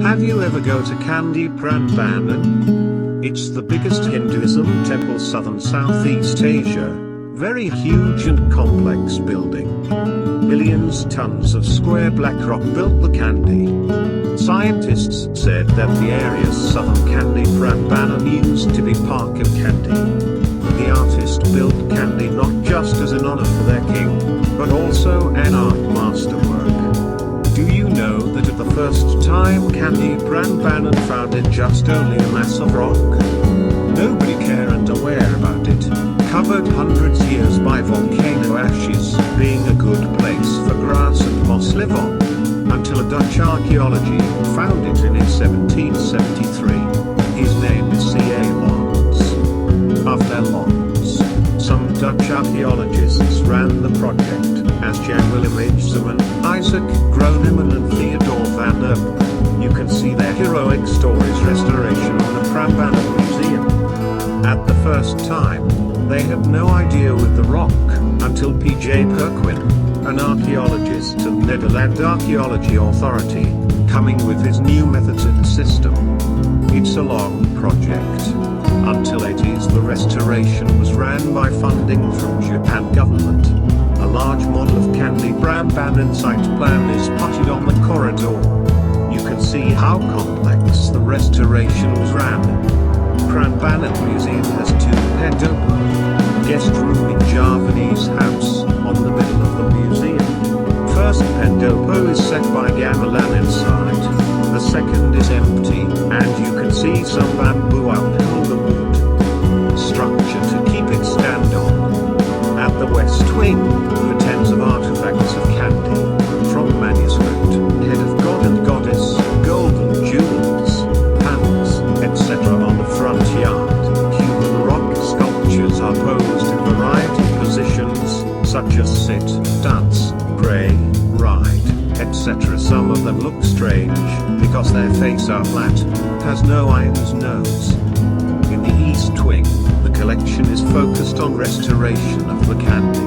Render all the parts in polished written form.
Have you ever go to Prambanan? It's the biggest Hinduism temple southern Southeast Asia. Very huge and complex building. Millions tons of square black rock built the Kandy. Scientists said that the area's southern Kandy Prambanan used to be Park of Kandy. The artist built Kandy not just as an honor for their king, but also an art masterwork. Do you know that at the first time Kandy Prambanan founded just only a mass of rock? Nobody cared and aware about it, covered hundreds years by volcano ashes, being a good place for grass and moss live on, until a Dutch archaeology found it in 1773. His name is C.A. Lons. After Lons, some Dutch archaeologists ran the project, as Jan Willem Ijzerman, Isaac Groneman and Theodore van der. You can see their heroic stories restoration on the Prambanan Museum. At the first time, they had no idea with the rock, until P.J. Perquin, an archaeologist of Netherlands Archaeology Authority, coming with his new methods and system. It's a long project. Until 80s the restoration was ran by funding from Japan government. A large model of Kandy Prambanan site plan is plotted on the corridor. You can see how complex the restoration was ran. Prambanan Museum has two pendopo, guest room in Javanese house, on the middle of the museum. First pendopo is set by gamelan inside, the second is empty, and you can see some bamboo uphill the wood structure to keep it stand on. At the west wing, were tens of artifacts of Kandy, from manuscript, head of god and goddess, golden jewels, panels, etc. on the front yard. Human rock sculptures are posed in variety positions, such as sit, dance, pray, ride, etc. Some of them look strange, because their face are flat, has no eye and nose. In the east wing, the collection is focused on restoration of the Kandy.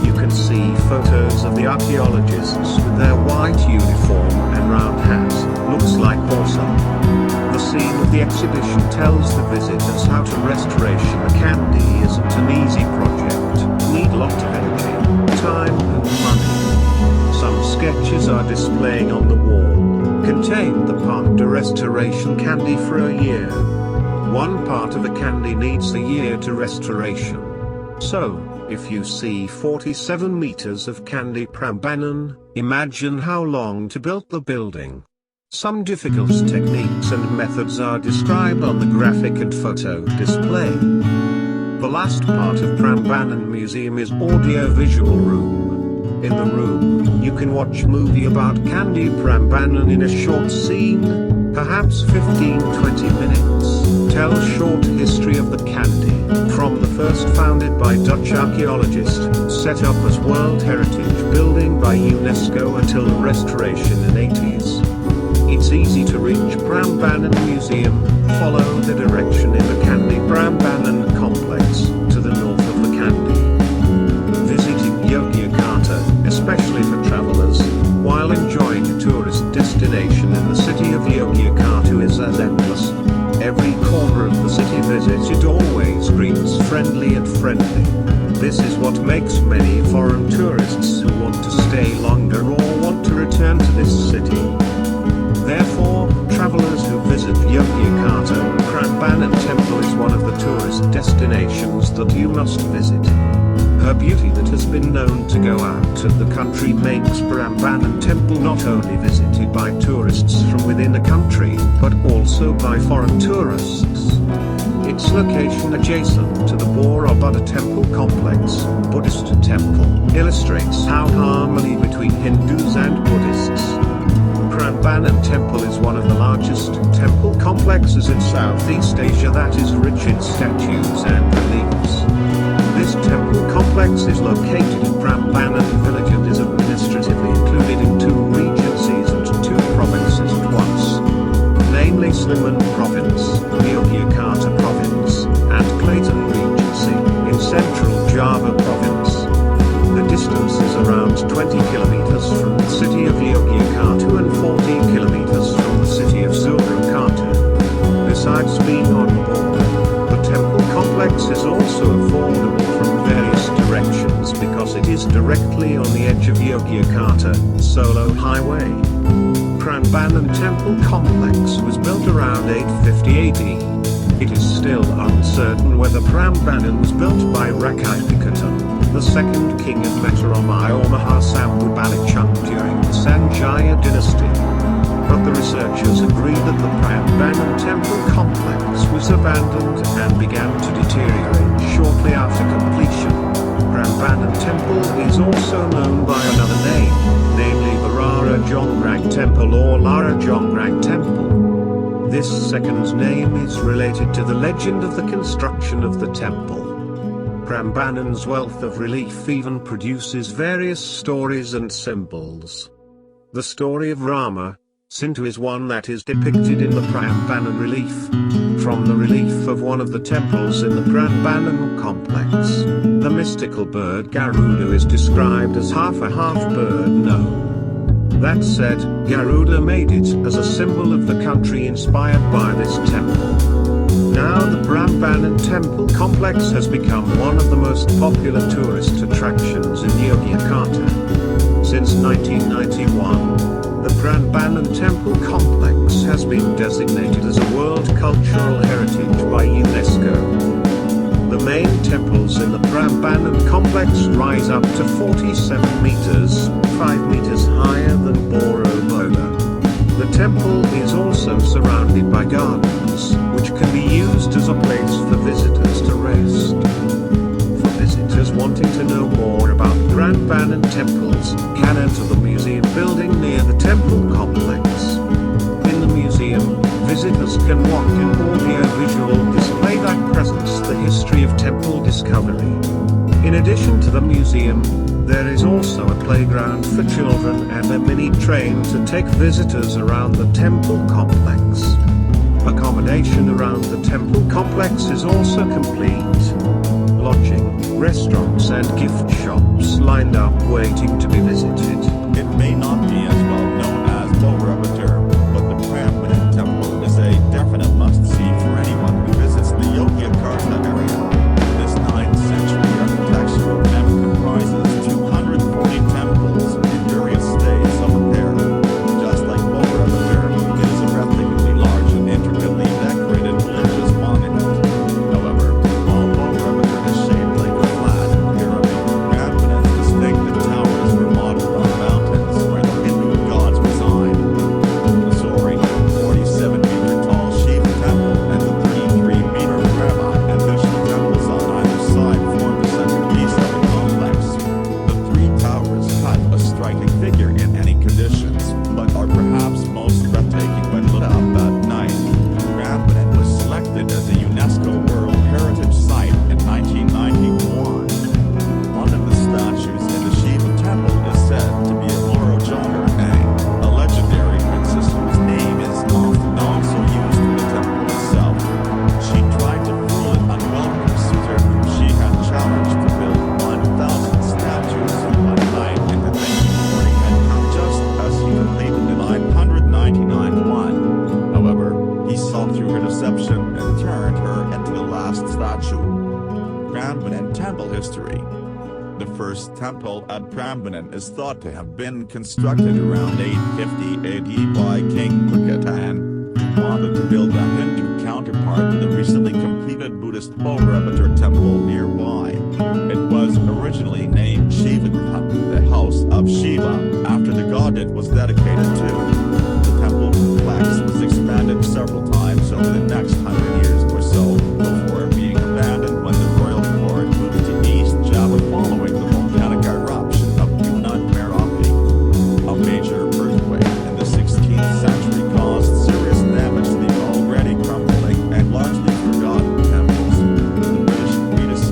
You can see photos of the archaeologists with their white uniform and round hats, looks like awesome. The scene of the exhibition tells the visitors how to restoration a Kandy isn't an easy project, need lot of energy, time and money. Some sketches are displaying on the wall, contain the part to restoration Kandy for a year. One part of a Kandy needs a year to restoration. So, if you see 47 meters of Kandy Prambanan, imagine how long to build the building. Some difficult techniques and methods are described on the graphic and photo display. The last part of Prambanan Museum is audio-visual room. In the room, you can watch movie about Kandy Prambanan in a short scene, perhaps 15-20 minutes. Tell short history of the Kandy, from the first founded by Dutch archaeologists, set up as World Heritage Building by Unesco until the restoration in 80s. It's easy to reach Prambanan Museum, follow the direction in the Kandy Prambanan complex, to the north of the Kandy. Visiting Yogyakarta, especially for travelers, while enjoying a tourist destination in the city of Yogyakarta is as endless. Every corner of the city visited always greets friendly and friendly. This is what makes many foreign tourists who want to stay longer or want to return to this city. Therefore, travelers who visit Yogyakarta, Prambanan Temple is one of the tourist destinations that you must visit. Her beauty that has been known to go out of the country makes Prambanan Temple not only visited by tourists from within the country, but also by foreign tourists. Its location adjacent to the Bora Buddha Temple complex, Buddhist temple, illustrates how harmony between Hindus and Buddhists. Prambanan Temple is one of the largest temple complexes in Southeast Asia that is rich in statues and reliefs. This temple complex is located in Prambanan village and is administratively included in 2 regencies and 2 provinces at once. Namely Sleman Province, Yogyakarta Province, and Clayton Regency, in central Java Province. The distance is around 20 kilometers from the city of Yogyakarta and 40 kilometers from the city of highway. Prambanan Temple Complex was built around 850 AD. It is still uncertain whether Prambanan was built by Rakaitikatan, the second king of Metaramai or Mahasambhubalichung during the Sanjaya dynasty. But the researchers agree that the Prambanan Temple Complex was abandoned and began to deteriorate shortly after completion. Prambanan Temple is also known by another name, namely the Lara Jongrang Temple or Lara Jongrang Temple. This second name is related to the legend of the construction of the temple. Prambanan's wealth of relief even produces various stories and symbols. The story of Rama, Sintu is one that is depicted in the Prambanan relief. From the relief of one of the temples in the Prambanan complex, the mystical bird Garuda is described as half a half bird. No. That said, Garuda made it as a symbol of the country inspired by this temple. Now the Prambanan temple complex has become one of the most popular tourist attractions in Yogyakarta. Since 1991, the Prambanan Temple Complex has been designated as a World Cultural Heritage by Unesco. The main temples in the Prambanan Complex rise up to 47 meters, 5 meters higher than Borobudur. The temple is also surrounded by gardens, which can be used as a place for visitors to rest. For visitors wanting to know more about Prambanan temples, can enter the museum building near the temple complex. In the museum, visitors can watch an audio-visual display that presents the history of temple discovery. In addition to the museum, there is also a playground for children and a mini train to take visitors around the temple complex. Accommodation around the temple complex is also complete. Lodging, restaurants and gift shops lined up waiting to be visited. It may not be as well known as Borobudur, but the Prambanan Temple is a definite must-see for anyone who visits the Yogyakarta area. This 9th century architectural gem comprises 240 temples in various states of repair. Just like Borobudur, it is a breathtakingly large and intricately decorated religious monument. However, while Borobudur is shaped like a flat pyramid, Prambanan's distinctive towers were modeled on mountains where the Hindu gods reside. The soaring 47-meter-tall Shiva temple and the 33-meter Brahma and Vishnu temples on either side form the centerpiece of the complex. The three towers cut a striking figure in any conditions, but are perhaps most breathtaking when lit up at night. Prambanan was selected as a UNESCO World Heritage Site in 1991. One of the statues in the Shiva temple is said to be a Loro Jongrang, a legendary princess whose name is often also used for the temple itself. She tried to fool an unwelcome suitor whom she had challenged to build 1,000 statues in one night into thinking morning had come just as he completed the 999 one. However, he saw through her deception and turned her into the last statue. Prambanan Temple History. The first temple at Prambanan is thought to have been constructed around 850 AD by King Pakatan, who wanted to build a Hindu counterpart to the recently completed Buddhist Borobudur temple nearby. It was originally named Shivagraha, the house of Shiva, after the god it was dedicated to. The temple complex was expanded several times over the next 100 years or so, before being abandoned when the royal court moved to East Java following the volcanic eruption of Merapi. A major earthquake in the 16th century caused serious damage to the already crumbling and largely forgotten temples. The British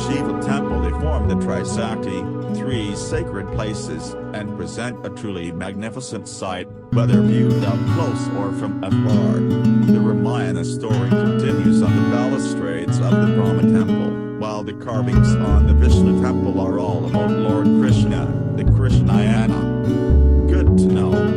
Shiva temple they form the Trisakti, three sacred places, and present a truly magnificent sight, whether viewed up close or from afar. The Ramayana story continues on the balustrades of the Brahma temple, while the carvings on the Vishnu temple are all about Lord Krishna, the Krishnayana. Good to know.